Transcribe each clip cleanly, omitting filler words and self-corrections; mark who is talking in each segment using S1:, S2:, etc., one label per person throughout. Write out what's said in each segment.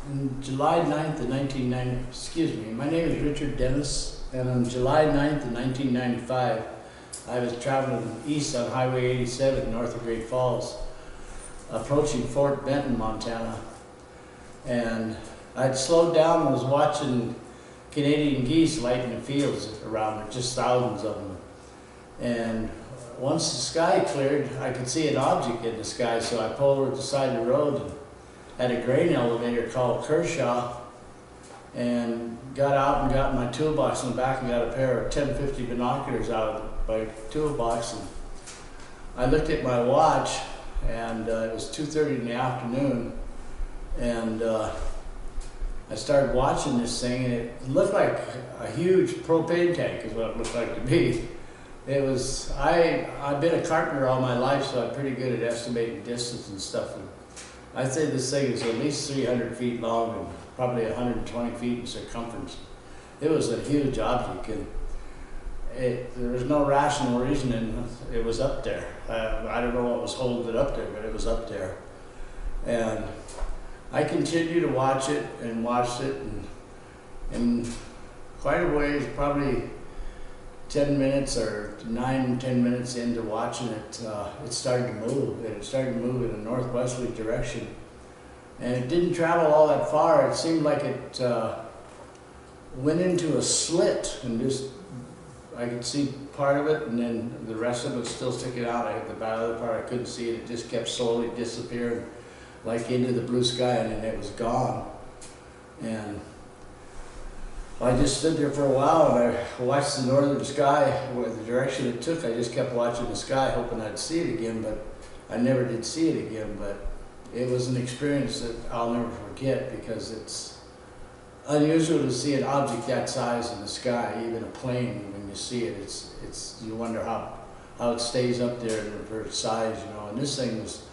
S1: On July 9th of 1990, excuse me, my name is Richard Dennis, and on July 9th of 1995, I was traveling east on Highway 87 north of Great Falls, approaching Fort Benton, Montana. And I'd slowed down and was watching Canadian geese lighting the fields around there, just thousands of them. And once the sky cleared, I could see an object in the sky, so I pulled over to the side of the road and had a grain elevator called Kershaw, and got out and got my toolbox in the back and got a pair of 1050 binoculars out of my toolbox. And I looked at my watch, and it was 2:30 in the afternoon, and I started watching this thing, and it looked like a huge propane tank is what it looked like to me. It was, I've been a carpenter all my life, so I'm pretty good at estimating distance and stuff. And I'd say this thing is at least 300 feet long and probably 120 feet in circumference. It was a huge object, and there was no rational reasoning it was up there. I don't know what was holding it up there, but it was up there. And I continued to watch it and watched it, and quite a ways, probably 10 minutes or 9-10 minutes into watching it, it started to move. It started to move in a northwesterly direction. And it didn't travel all that far. It seemed like it went into a slit, and just, I could see part of it, and then the rest of it was still sticking out. The other part I couldn't see it. It just kept slowly disappearing, like into the blue sky, and then it was gone. And I just stood there for a while, and I watched the northern sky, the direction it took. I just kept watching the sky, hoping I'd see it again, but I never did see it again. But it was an experience that I'll never forget, because it's unusual to see an object that size in the sky, even a plane. When you see it, it's you wonder how it stays up there for its size, you know. And this thing was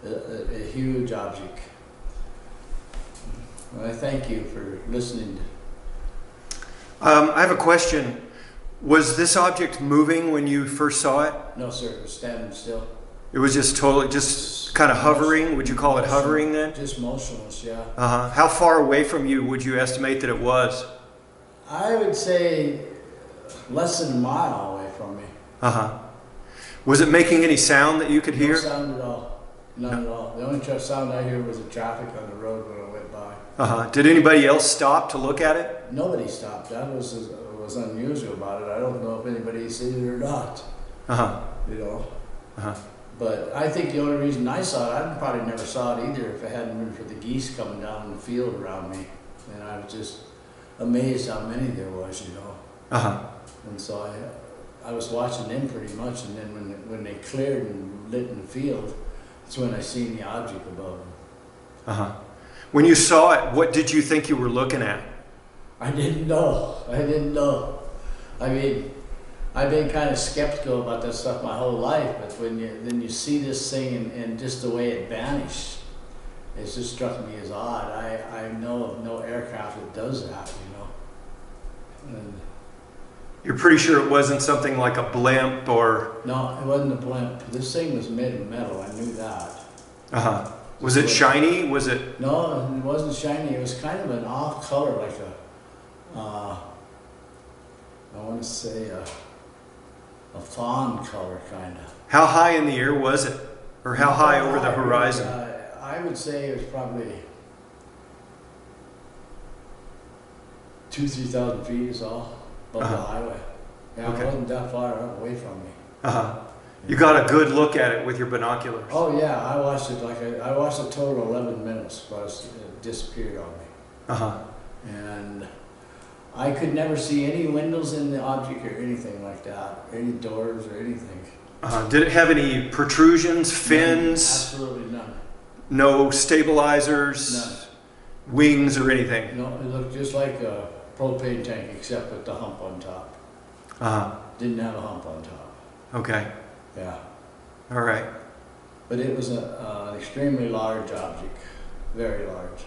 S1: a huge object. Well, I thank you for listening.
S2: I have a question. Was this object moving when you first saw it?
S1: No, sir. It was standing still.
S2: It was just totally, just kind of hovering? Would you call it hovering then?
S1: Just motionless, yeah.
S2: Uh-huh. How far away from you would you estimate that it was?
S1: I would say less than a mile away from me.
S2: Uh-huh. Was it making any sound that you could hear?
S1: No sound at all. None at all. The only sound I heard was the traffic on the road when I went by.
S2: Uh-huh. Did anybody else stop to look at it?
S1: Nobody stopped. That was unusual about it. I don't know if anybody seen it or not.
S2: Uh-huh.
S1: You know.
S2: Uh-huh.
S1: But I think the only reason I saw it, I probably never saw it either if it hadn't been for the geese coming down in the field around me. And I was just amazed how many there was, you know.
S2: Uh-huh.
S1: And so I was watching them pretty much, and then when they cleared and lit in the field, that's when I seen the object above them.
S2: Uh-huh. When you saw it, what did you think you were looking at?
S1: I didn't know. I mean, I've been kind of skeptical about that stuff my whole life, but then you see this thing and just the way it vanished, it just struck me as odd. I know of no aircraft that does that, you know. And
S2: you're pretty sure it wasn't something like a blimp or...
S1: No, it wasn't a blimp. This thing was made of metal. I knew that.
S2: Uh-huh. Was it shiny? Was it...
S1: No, it wasn't shiny. It was kind of an off color, like I want to say a fawn color, kind of.
S2: How high in the air was it? Or how high over the horizon?
S1: I would say it was probably 2,000-3,000 feet is all above the highway. Yeah, okay. It wasn't that far away from me.
S2: Uh-huh. You got a good look at it with your binoculars.
S1: Oh yeah, I watched it I watched a total of 11 minutes before it disappeared on me.
S2: Uh-huh.
S1: And I could never see any windows in the object or anything like that, or any doors or anything.
S2: Did it have any protrusions, fins?
S1: None, absolutely none.
S2: No stabilizers?
S1: None.
S2: Wings or anything?
S1: No, it looked just like a propane tank except with the hump on top.
S2: Uh-huh.
S1: Didn't have a hump on top.
S2: Okay.
S1: Yeah.
S2: All right.
S1: But it was an extremely large object, very large.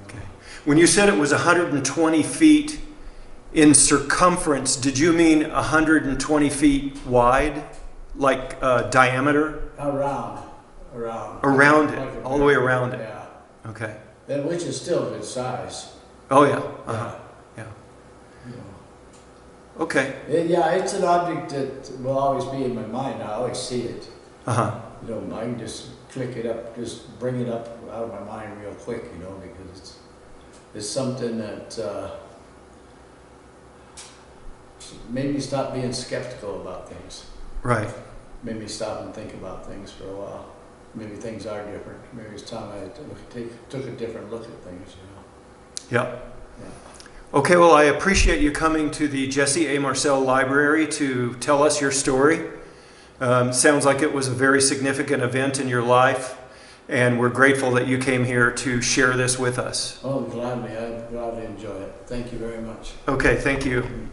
S2: Okay. When you said it was 120 feet in circumference, did you mean 120 feet wide, like diameter?
S1: Around
S2: Around it,
S1: like
S2: all the way around it.
S1: Yeah.
S2: Okay.
S1: which is still a good size.
S2: Oh, yeah. Uh-huh. Yeah.
S1: You know.
S2: Okay.
S1: Yeah, it's an object that will always be in my mind. I always see it.
S2: Uh-huh.
S1: You know, I can just click it up, just bring it up out of my mind real quick, you know, because it's something that made me stop being skeptical about things.
S2: Right.
S1: Made me stop and think about things for a while. Maybe things are different. Maybe it's time I took a different look at things, you know.
S2: Yeah.
S1: Yeah.
S2: Okay, well, I appreciate you coming to the Jesse A. Marcel Library to tell us your story. Sounds like it was a very significant event in your life, and we're grateful that you came here to share this with us.
S1: Oh, gladly. I'd gladly enjoy it. Thank you very much.
S2: Okay, thank you.